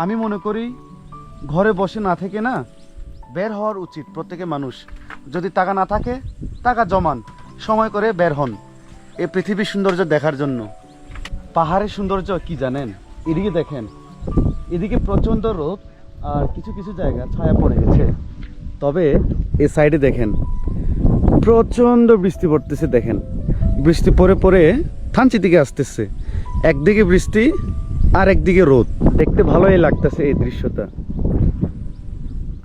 আমি মনে করি ঘরে বসে না থেকে না বের হওয়ার উচিত প্রত্যেকে মানুষ। যদি টাকা না থাকে টাকা জমান, সময় করে বের হন এই পৃথিবীর সৌন্দর্য দেখার জন্য। পাহাড়ের সৌন্দর্য কি জানেন? এদিকে দেখেন, এদিকে প্রচণ্ড রোদ আর কিছু কিছু জায়গা ছায়া পড়ে গেছে। তবে এই সাইডে দেখেন প্রচণ্ড বৃষ্টি পড়তেছে। দেখেন বৃষ্টি পরে পরে থানচি দিকে আসতেছে, একদিকে বৃষ্টি আর একদিকে রোদ। দেখতে ভালোই লাগতেছে এই দৃশ্যটা।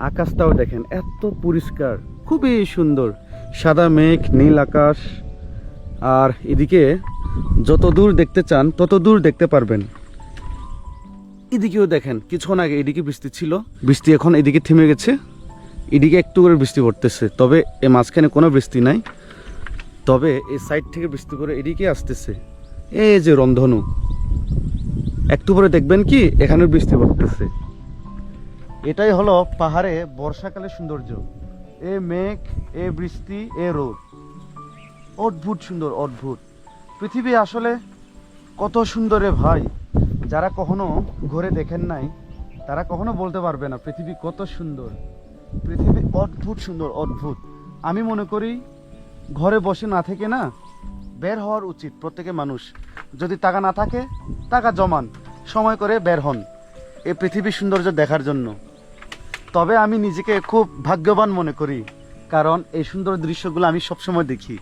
আকাশটাও দেখেন এত পরিষ্কার, খুবই সুন্দর, সাদা মেঘ, নীল আকাশ। আর এদিকে যত দূর দেখতে চান তত দূর দেখতে পারবেন। এদিকেও দেখেন কিছুক্ষণ আগে এদিকে বৃষ্টি ছিল, বৃষ্টি এখন এদিকে থেমে গেছে, এদিকে একটু করে বৃষ্টি পড়তেছে। তবে এ মাঝখানে কোনো বৃষ্টি নাই, তবে এই সাইড থেকে বৃষ্টি করে এদিকে আসতেছে। এই যে রংধনু, একটু পরে দেখবেন কি এখানে বৃষ্টি পড়তেছে। এটাই হলো পাহাড়ে বর্ষাকালের সৌন্দর্য। এ মেঘ, এ বৃষ্টি, এ রোদ, অদ্ভুত সুন্দর, অদ্ভুত। পৃথিবী আসলে কত সুন্দর রে ভাই। যারা কখনো ঘুরে দেখেন নাই তারা কখনো বলতে পারবে না পৃথিবী কত সুন্দর। পৃথিবী অদ্ভুত সুন্দর, অদ্ভুত। আমি মনে করি ঘরে বসে না থেকে না বের হওয়ার উচিত প্রত্যেকে মানুষ। যদি টাকা না থাকে টাকা জমান, সময় করে বের হন এই পৃথিবীর সৌন্দর্য দেখার জন্য। তবে আমি নিজেকে খুব ভাগ্যবান মনে করি, কারণ এই সুন্দর দৃশ্যগুলো আমি সবসময় দেখি।